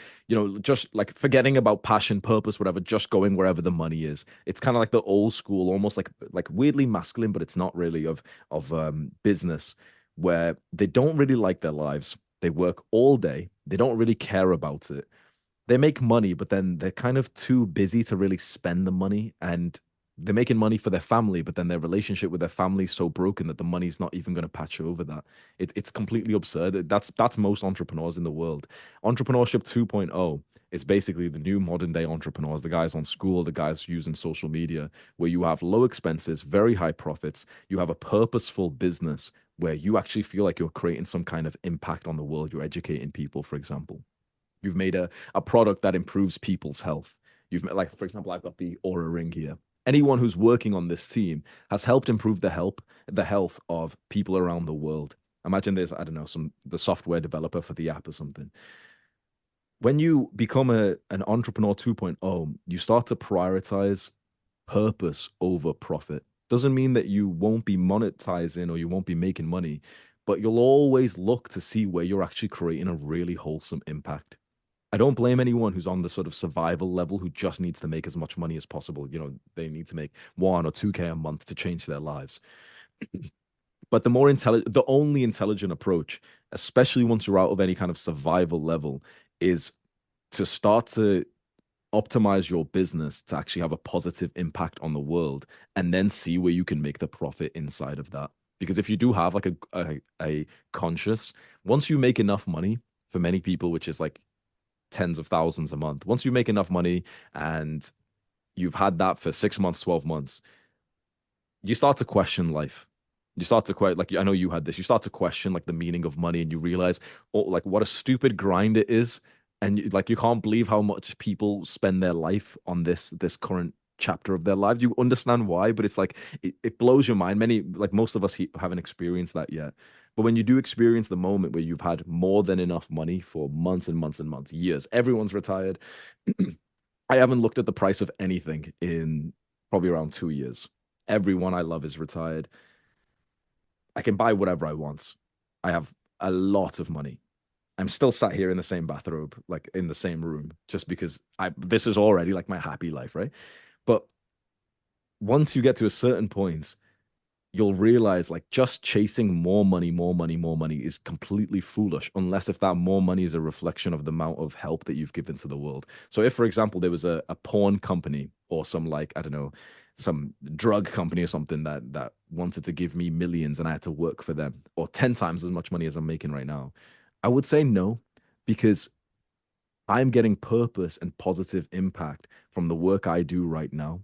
just like forgetting about passion, purpose, whatever, just going wherever the money is. It's kind of like the old school, almost like weirdly masculine, but it's not really of business, where they don't really like their lives. They work all day. They don't really care about it. They make money, but then they're kind of too busy to really spend the money, and they're making money for their family, but then their relationship with their family is so broken that the money's not even going to patch over that. It's completely absurd. That's most entrepreneurs in the world. Entrepreneurship 2.0 is basically the new modern day entrepreneurs, the guys on school, the guys using social media, where you have low expenses, very high profits. You have a purposeful business where you actually feel like you're creating some kind of impact on the world. You're educating people, for example. You've made a product that improves people's health. You've made, like, for example, I've got the Aura Ring here. Anyone who's working on this team has helped improve the health of people around the world. Imagine there's, I don't know, the software developer for the app or something. When you become an entrepreneur 2.0, you start to prioritize purpose over profit. Doesn't mean that you won't be monetizing or you won't be making money, but you'll always look to see where you're actually creating a really wholesome impact. I don't blame anyone who's on the sort of survival level who just needs to make as much money as possible. They need to make 1 or 2K a month to change their lives. But the only intelligent approach, especially once you're out of any kind of survival level, is to start to optimize your business to actually have a positive impact on the world and then see where you can make the profit inside of that. Because if you do have like a conscious, once you make enough money for many people, which is like tens of thousands a month, once you make enough money and you've had that for 6 months, 12 months, you start to question life. You start to quite like I know you had this. You start to question like the meaning of money, and you realize, oh, like what a stupid grind it is, and like you can't believe how much people spend their life on this current chapter of their lives. You understand why, but it's like it blows your mind. Many like most of us haven't experienced that yet. But when you do experience the moment where you've had more than enough money for months and months and months, years, everyone's retired. I haven't looked at the price of anything in probably around 2 years. Everyone I love is retired. I can buy whatever I want. I have a lot of money. I'm still sat here in the same bathrobe, like in the same room, just because I this is already like my happy life, right? But once you get to a certain point, you'll realize like just chasing more money, more money, more money is completely foolish unless if that more money is a reflection of the amount of help that you've given to the world. So if, for example, there was a porn company or some like, I don't know, some drug company or something that wanted to give me millions and I had to work for them or 10 times as much money as I'm making right now, I would say no, because I'm getting purpose and positive impact from the work I do right now.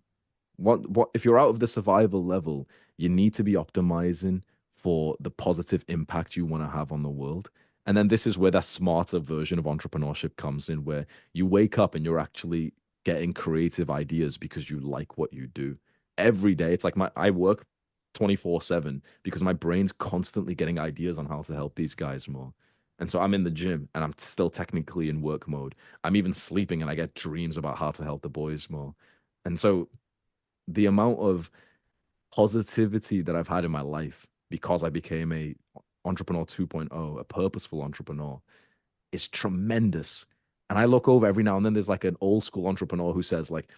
What if you're out of the survival level, you need to be optimizing for the positive impact you want to have on the world. And then this is where that smarter version of entrepreneurship comes in, where you wake up and you're actually getting creative ideas because you like what you do. Every day, it's like I work 24/7 because my brain's constantly getting ideas on how to help these guys more. And so I'm in the gym and I'm still technically in work mode. I'm even sleeping and I get dreams about how to help the boys more. And so the amount of positivity that I've had in my life because I became a entrepreneur 2.0, a purposeful entrepreneur, is tremendous. And I look over every now and then there's like an old school entrepreneur who says like,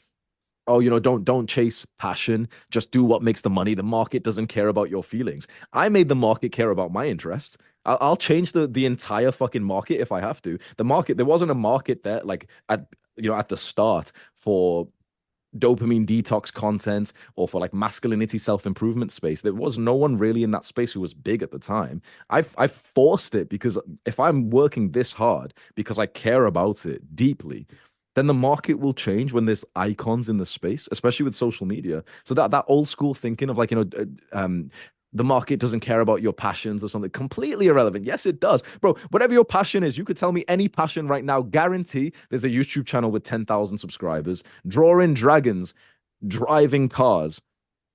oh, don't chase passion, just do what makes the money. The market doesn't care about your feelings. I made the market care about my interests. I'll change the entire fucking market if I have to. The market, there wasn't a market there like at the start for dopamine detox content or for like masculinity self-improvement space. There was no one really in that space who was big at the time. I've forced it because if I'm working this hard because I care about it deeply, then the market will change when there's icons in the space, especially with social media. So that old school thinking of like, the market doesn't care about your passions or something completely irrelevant. Yes, it does. Bro, whatever your passion is, you could tell me any passion right now. Guarantee there's a YouTube channel with 10,000 subscribers, drawing dragons, driving cars.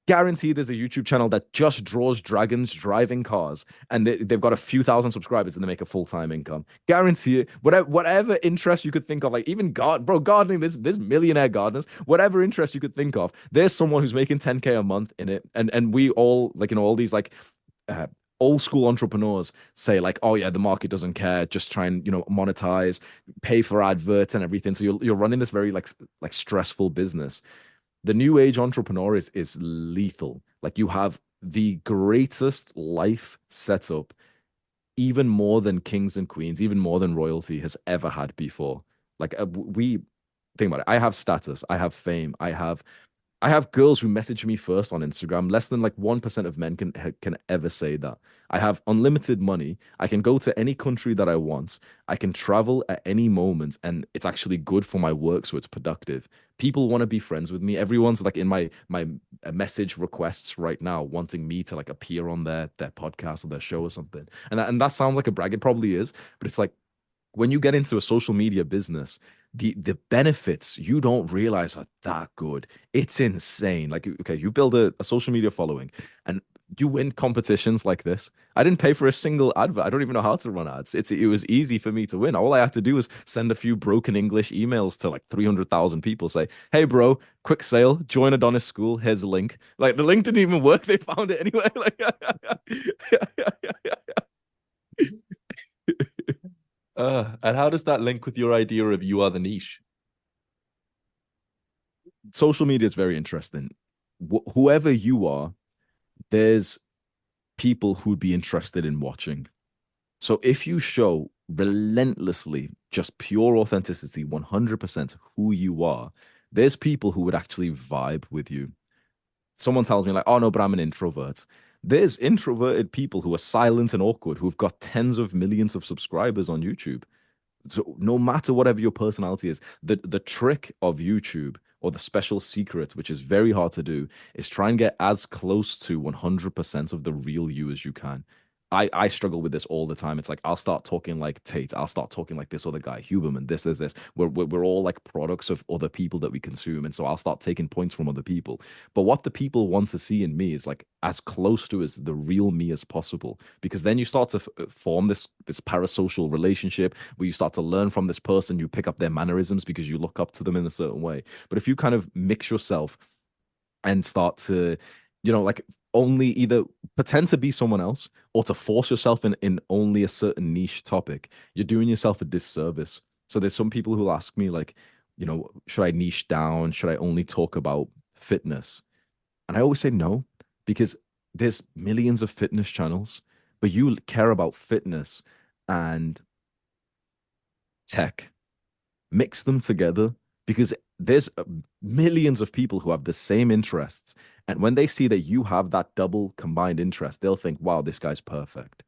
Guarantee there's a YouTube channel that just draws dragons driving cars and they've got a few thousand subscribers and they make a full-time income. Guarantee it. Whatever interest you could think of, like even gardening, there's millionaire gardeners, whatever interest you could think of, there's someone who's making 10K a month in it. And we all like, all these like uh, old school entrepreneurs say like, oh yeah, the market doesn't care, just try and monetize, pay for adverts and everything. So you're running this very like stressful business. The new age entrepreneur is lethal. Like you have the greatest life setup, even more than kings and queens, even more than royalty has ever had before. Like we think about it. I have status, I have fame, I have girls who message me first on Instagram. Less than like 1% of men can ever say that. I have unlimited money. I can go to any country that I want. I can travel at any moment, and it's actually good for my work, so it's productive. People want to be friends with me. Everyone's like in my message requests right now, wanting me to like appear on their podcast or their show or something. And that sounds like a brag. It probably is, but it's like when you get into a social media business, the benefits you don't realize are that good. It's insane. Like, okay, you build a social media following, and You win competitions like this. I didn't pay for a single advert. I don't even know how to run ads. It was easy for me to win. All I had to do was send a few broken English emails to like 300,000 people. Say, hey, bro, quick sale, join Adonis School. Here's the link. Like the link didn't even work. They found it anyway. Like, And how does that link with your idea of you are the niche? social media is very interesting. Whoever you are, there's people who'd be interested in watching. So if you show relentlessly just pure authenticity, 100% who you are, there's people who would actually vibe with you. Someone tells me like, "Oh no, but I'm an introvert." There's introverted people who are silent and awkward who've got tens of millions of subscribers on YouTube. So no matter whatever your personality is, the trick of YouTube or the special secret, which is very hard to do, is try and get as close to 100% of the real you as you can. I struggle with this all the time. It's like I'll start talking like Tate, I'll start talking like this other guy, Huberman, this. We're all like products of other people that we consume, and so I'll start taking points from other people. But what the people want to see in me is like as close to as the real me as possible, because then you start to form this parasocial relationship where you start to learn from this person, you pick up their mannerisms because you look up to them in a certain way. But if you kind of mix yourself and start to, like only either pretend to be someone else or to force yourself in only a certain niche topic, you're doing yourself a disservice. So there's some people who ask me like, should I niche down? Should I only talk about fitness? And I always say no, because there's millions of fitness channels, but you care about fitness and tech. Mix them together because there's millions of people who have the same interests. And when they see that you have that double combined interest, they'll think, wow, this guy's perfect.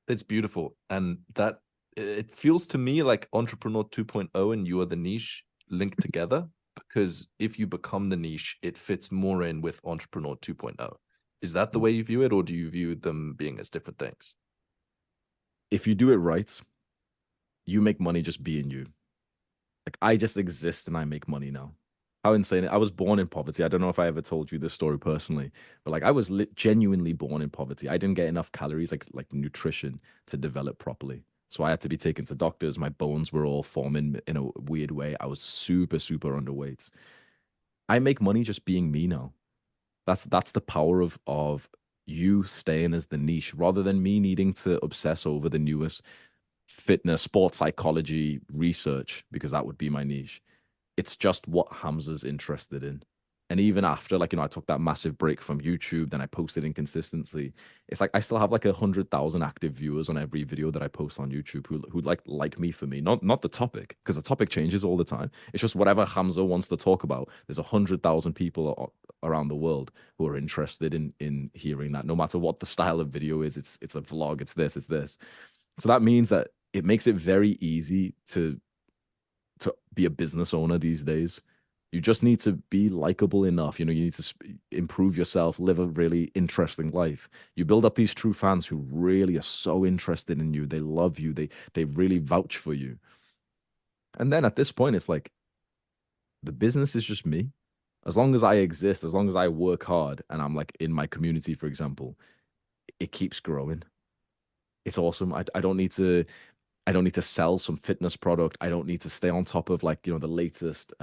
It's beautiful. And that it feels to me like Entrepreneur 2.0 and you are the niche linked together, because if you become the niche, it fits more in with Entrepreneur 2.0. Is that the way you view it, or do you view them being as different things? If you do it right, you make money just being you. Like I just exist and I make money now. How insane. I was born in poverty. I don't know if I ever told you this story personally, but like I was genuinely born in poverty. I didn't get enough calories, like nutrition, to develop properly. So I had to be taken to doctors. My bones were all forming in a weird way. I was super, super underweight. I make money just being me now. That's the power of you staying as the niche rather than me needing to obsess over the newest fitness, sports psychology research, because that would be my niche. It's just what Hamza's interested in. And even after, like, I took that massive break from YouTube, then I posted inconsistently. It's like I still have like 100,000 active viewers on every video that I post on YouTube who like me for me. Not the topic, because the topic changes all the time. It's just whatever Hamza wants to talk about. There's 100,000 people around the world who are interested in hearing that. No matter what the style of video is, it's a vlog, it's this. So that means that it makes it very easy to be a business owner these days. You just need to be likable enough. You need to improve yourself, live a really interesting life. You build up these true fans who really are so interested in you. They love you. They really vouch for you. And then at this point, it's like the business is just me. As long as I exist, as long as I work hard and I'm like in my community, for example, it keeps growing. It's awesome. I don't need to sell some fitness product. I don't need to stay on top of like, the latest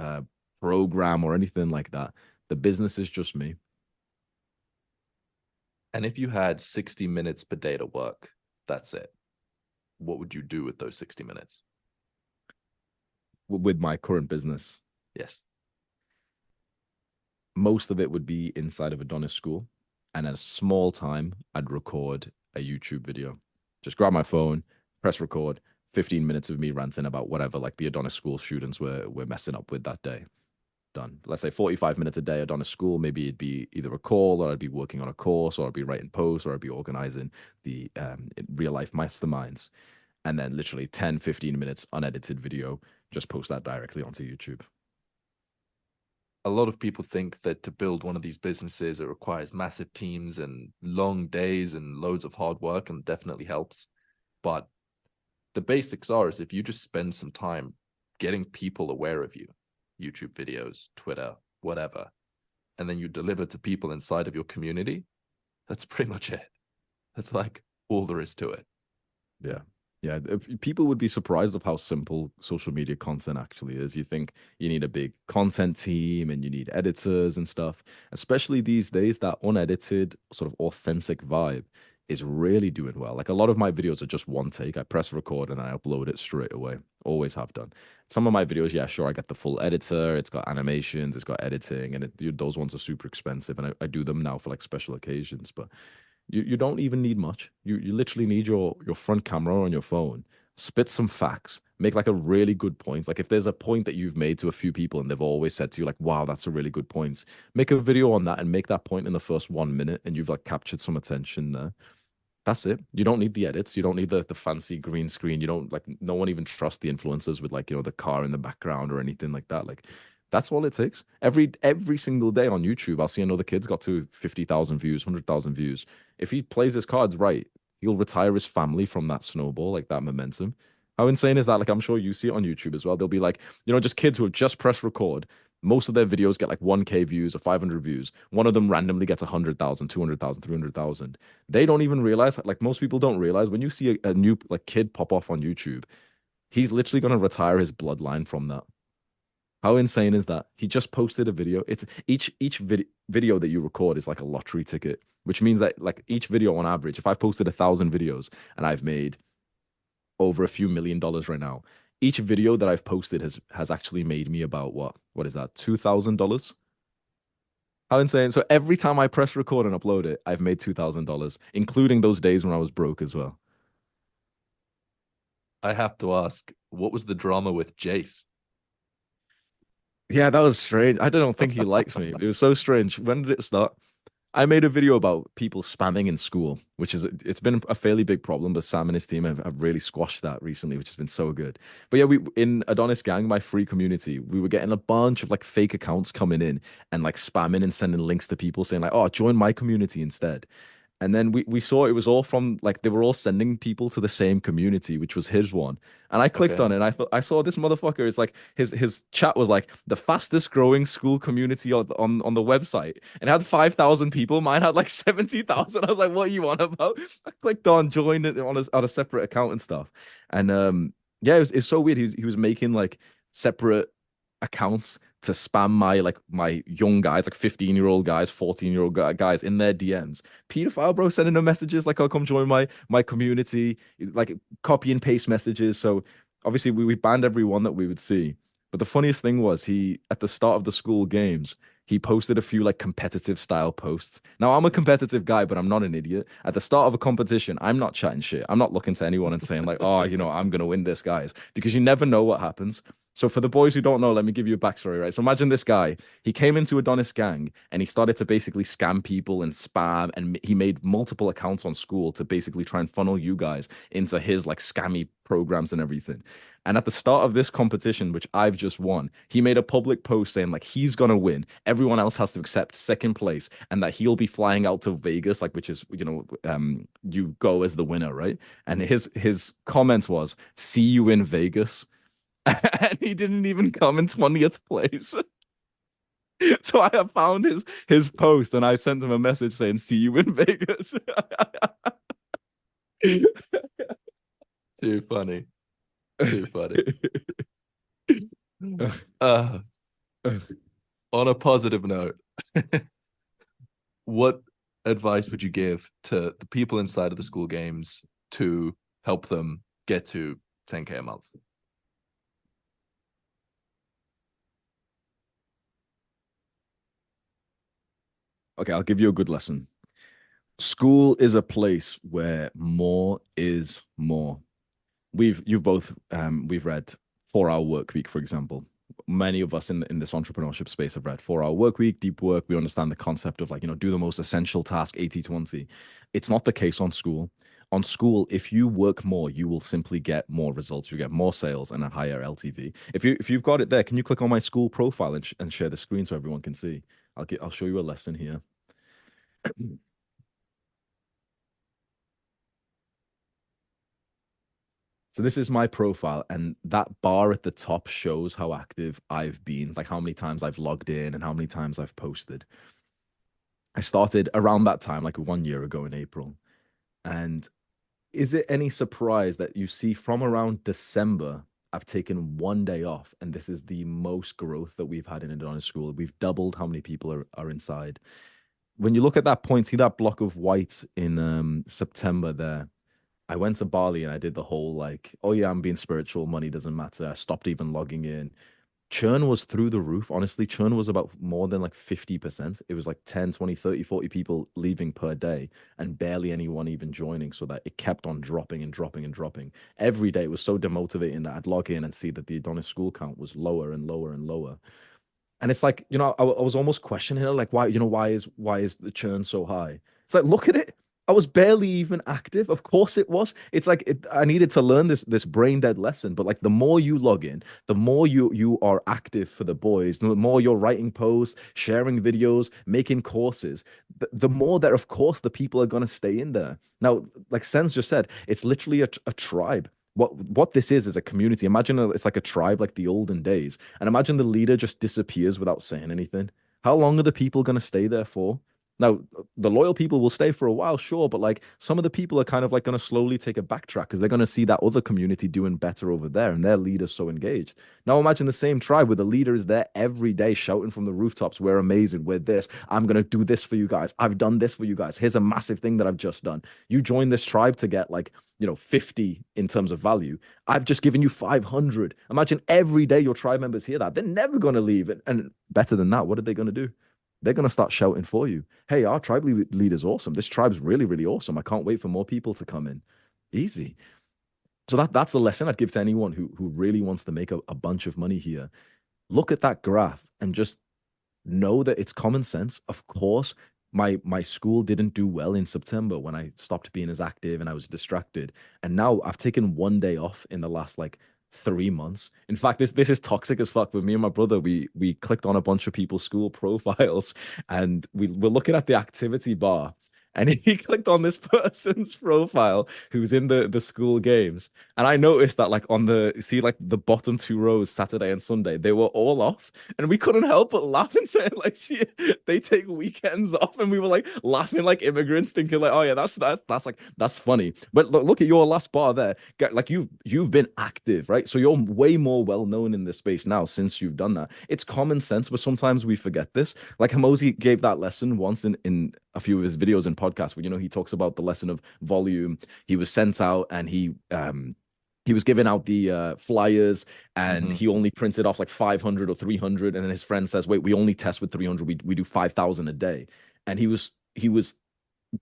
program or anything like that. The business is just me. And if you had 60 minutes per day to work, that's it. What would you do with those 60 minutes? With my current business. Yes. Most of it would be inside of Adonis School. And at a small time, I'd record a YouTube video. Just grab my phone, press record, 15 minutes of me ranting about whatever like the Adonis School students were messing up with that day. Done. Let's say 45 minutes a day at on a school. Maybe it'd be either a call, or I'd be working on a course, or I'd be writing posts, or I'd be organizing the real life masterminds. And then literally 10, 15 minutes unedited video, just post that directly onto YouTube. A lot of people think that to build one of these businesses, it requires massive teams and long days and loads of hard work, and definitely helps. But the basics are is if you just spend some time getting people aware of you, YouTube videos, Twitter, whatever, and then you deliver to people inside of your community, that's pretty much it. That's like all there is to it. Yeah. Yeah, people would be surprised of how simple social media content actually is. You think you need a big content team and you need editors and stuff. Especially these days, that unedited, sort of authentic vibe is really doing well. Like a lot of my videos are just one take. I press record and I upload it straight away. Always have done. Some of my videos, yeah, sure, I get the full editor. It's got animations, it's got editing, and those ones are super expensive. And I do them now for like special occasions. But you don't even need much. You literally need your front camera on your phone, spit some facts, make like a really good point. Like if there's a point that you've made to a few people and they've always said to you like, "Wow, that's a really good point." Make a video on that and make that point in the first 1 minute, and you've like captured some attention there. That's it. You don't need the edits. You don't need the fancy green screen. You don't like no one even trusts the influencers with like, the car in the background or anything like that. Like that's all it takes. Every single day on YouTube, I'll see another kid's got to 50,000 views, 100,000 views. If he plays his cards right, he'll retire his family from that snowball, like that momentum. How insane is that? Like I'm sure you see it on YouTube as well. They'll be like, just kids who have just pressed record. Most of their videos get like 1K views or 500 views. One of them randomly gets 100,000, 200,000, 300,000. They don't even realize, like most people don't realize, when you see a new like kid pop off on YouTube, he's literally going to retire his bloodline from that. How insane is that? He just posted a video. It's video that you record is like a lottery ticket, which means that like each video on average, if I've posted 1,000 videos and I've made over a few $1 million right now, each video that I've posted has actually made me about what is that, $2,000? How insane. So every time I press record and upload it, I've made $2,000, including those days when I was broke as well. I have to ask, what was the drama with Jace? Yeah, that was strange. I don't think he likes me. It was so strange. When did it start? I made a video about people spamming in school, which is it's been a fairly big problem, but Sam and his team have really squashed that recently, which has been so good. But yeah, we in Adonis Gang, my free community, we were getting a bunch of like fake accounts coming in and like spamming and sending links to people saying like, "Oh, join my community instead." And then we saw it was all from like they were all sending people to the same community, which was his one. And I clicked Okay. on it and I saw this motherfucker. It's like his chat was like the fastest growing school community on the website. And it had 5,000 people. Mine had like 70,000. I was like, what are you on about? I clicked on join it on a separate account and stuff. And yeah, it's so weird. He was making like separate accounts to spam my young guys, like 15-year-old guys, 14-year-old guys in their DMs. Pedophile, bro, sending them messages like, "Oh, come join my community," like copy and paste messages. So obviously we banned everyone that we would see. But the funniest thing was he at the start of the school games, he posted a few like competitive style posts. Now I'm a competitive guy, but I'm not an idiot. At the start of a competition, I'm not chatting shit. I'm not looking to anyone and saying like, "Oh, I'm gonna win this, guys," because you never know what happens. So for the boys who don't know, let me give you a backstory, right? So imagine this guy. He came into Adonis Gang and he started to basically scam people and spam, and he made multiple accounts on school to basically try and funnel you guys into his like scammy programs and everything. And at the start of this competition, which I've just won, he made a public post saying like he's gonna win. Everyone else has to accept second place, and that he'll be flying out to Vegas, like which is you go as the winner, right? And his comment was, "See you in Vegas." And he didn't even come in 20th place. So I have found his post and I sent him a message saying, "See you in Vegas." Too funny. Too funny. Uh, on a positive note, what advice would you give to the people inside of the school games to help them get to 10K a month? Okay, I'll give you a good lesson. School is a place where more is more. You've both we've read 4 Hour Work Week, for example. Many of us in this entrepreneurship space have read 4 Hour Work Week, Deep Work. We understand the concept of like, do the most essential task, 80/20. It's not the case on school. On school, if you work more, you will simply get more results. You get more sales and a higher LTV. If you've got it there, can you click on my school profile and share the screen so everyone can see? I'll show you a lesson here. So this is my profile, and that bar at the top shows how active I've been, like how many times I've logged in and how many times I've posted. I started around that time, like 1 year ago in April. And is it any surprise that you see from around December, I've taken 1 day off, and this is the most growth that we've had in Adonis School. We've doubled how many people are inside. When you look at that point, see that block of white in September there. I went to Bali and I did the whole like, oh yeah, I'm being spiritual, money doesn't matter. I stopped even logging in. Churn was through the roof. Honestly, churn was about more than like 50%. It was like 10, 20, 30, 40 people leaving per day and barely anyone even joining, so that it kept on dropping and dropping and dropping. Every day it was so demotivating that I'd log in and see that the Adonis school count was lower and lower and lower. And it's like, I was almost questioning it, like, why is the churn so high? It's like, look at it. I was barely even active. Of course it was. It's like I needed to learn this brain dead lesson. But like the more you log in, the more you are active for the boys, the more you're writing posts, sharing videos, making courses, the more that of course the people are gonna stay in there. Now, like Sen's just said, it's literally a tribe. What this is a community. Imagine it's like a tribe, like the olden days. And imagine the leader just disappears without saying anything. How long are the people going to stay there for? Now, the loyal people will stay for a while, sure, but like some of the people are kind of like going to slowly take a backtrack because they're going to see that other community doing better over there and their leader's so engaged. Now, imagine the same tribe where the leader is there every day shouting from the rooftops, we're amazing, we're this, I'm going to do this for you guys, I've done this for you guys, here's a massive thing that I've just done. You join this tribe to get like 50 in terms of value. I've just given you 500. Imagine every day your tribe members hear that. They're never going to leave. And better than that, what are they going to do? They're going to start shouting for you. Hey, our tribe leader's awesome. This tribe's really, really awesome. I can't wait for more people to come in. Easy. So that's the lesson I'd give to anyone who really wants to make a bunch of money here. Look at that graph and just know that it's common sense. Of course, my school didn't do well in September when I stopped being as active and I was distracted. And now I've taken 1 day off in the last like 3 months. In fact, this is toxic as fuck. With me and my brother, we clicked on a bunch of people's school profiles and we're looking at the activity bar. And he clicked on this person's profile who's in the school games. And I noticed that like on the see like the bottom two rows, Saturday and Sunday, they were all off. And we couldn't help but laugh and say like they take weekends off. And we were like laughing like immigrants, thinking like, oh yeah, that's funny. But look at your last bar there. Like you've been active, right? So you're way more well known in this space now since you've done that. It's common sense, but sometimes we forget this. Like Hormozi gave that lesson once in a few of his videos and podcasts where he talks about the lesson of volume. He was sent out and he was giving out the flyers and Hmm. he only printed off like 500 or 300, and then his friend says, wait, we only test with 300, we do 5,000 a day. And he was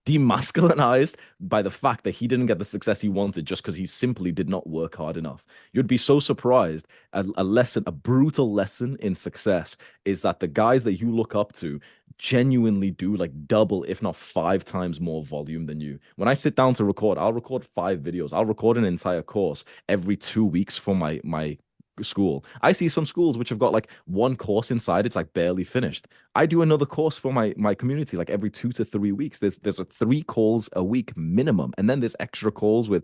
demasculinized by the fact that he didn't get the success he wanted just because he simply did not work hard enough. You'd be so surprised. A brutal lesson in success is that the guys that you look up to genuinely do like double, if not 5 times more volume than you. When I sit down to record, I'll record 5 videos. I'll record an entire course every 2 weeks for my school. I see some schools which have got like one course inside, it's like barely finished. I do another course for my community like every 2 to 3 weeks. There's a 3 calls a week minimum, and then there's extra calls with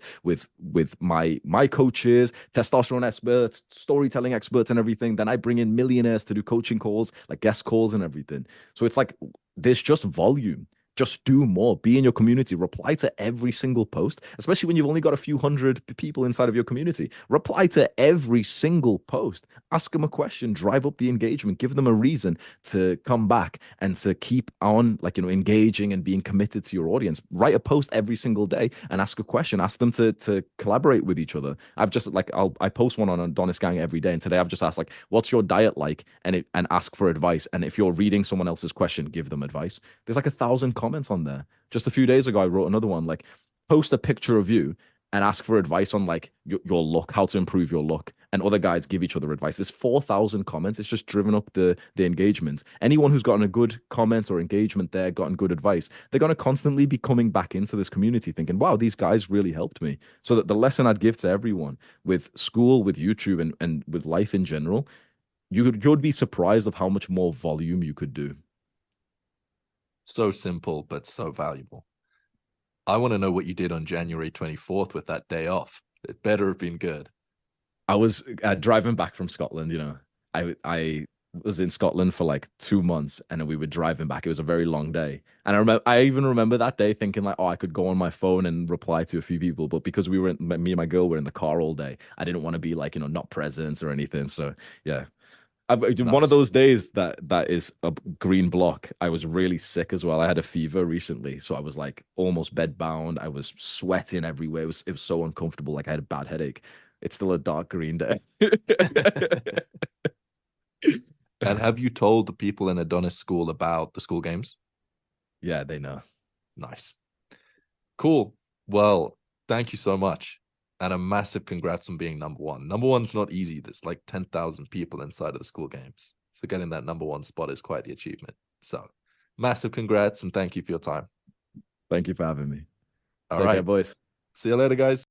my coaches, testosterone experts, storytelling experts, and everything. Then I bring in millionaires to do coaching calls, like guest calls and everything. So it's like there's just volume. Just do more. Be in your community. Reply to every single post, especially when you've only got a few hundred people inside of your community. Reply to every single post. Ask them a question. Drive up the engagement. Give them a reason to come back and to keep on, like, engaging and being committed to your audience. Write a post every single day and ask a question. Ask them to collaborate with each other. I've just like I post one on Adonis Gang every day, and today I've just asked like, "What's your diet like?" and ask for advice. And if you're reading someone else's question, give them advice. There's like 1,000 comments on there. Just a few days ago, I wrote another one like, post a picture of you and ask for advice on like your look, how to improve your look. And other guys give each other advice. There's 4,000 comments. It's just driven up the engagement. Anyone who's gotten a good comment or engagement there, gotten good advice, they're going to constantly be coming back into this community thinking, wow, these guys really helped me. So that the lesson I'd give to everyone with school, with YouTube, and with life in general, you'd be surprised of how much more volume you could do. So simple, but so valuable. I want to know what you did on January 24th with that day off. It better have been good. I was driving back from Scotland, you know. I was in Scotland for like 2 months, and then we were driving back. It was a very long day, and I even remember that day thinking like, oh, I could go on my phone and reply to a few people, but because me and my girl were in the car all day, I didn't want to be like, not present or anything. So yeah, one of Nice. those days that is a green block. I was really sick as well. I had a fever recently, so I was like almost bedbound. I was sweating everywhere. It was so uncomfortable. Like I had a bad headache. It's still a dark green day. And have you told the people in Adonis School about the school games? Yeah, they know. Nice. Cool. Well, thank you so much. And a massive congrats on being number one. Number one's not easy. There's like 10,000 people inside of the school games. So getting that number one spot is quite the achievement. So massive congrats and thank you for your time. Thank you for having me. All Take care, right. boys. See you later, guys.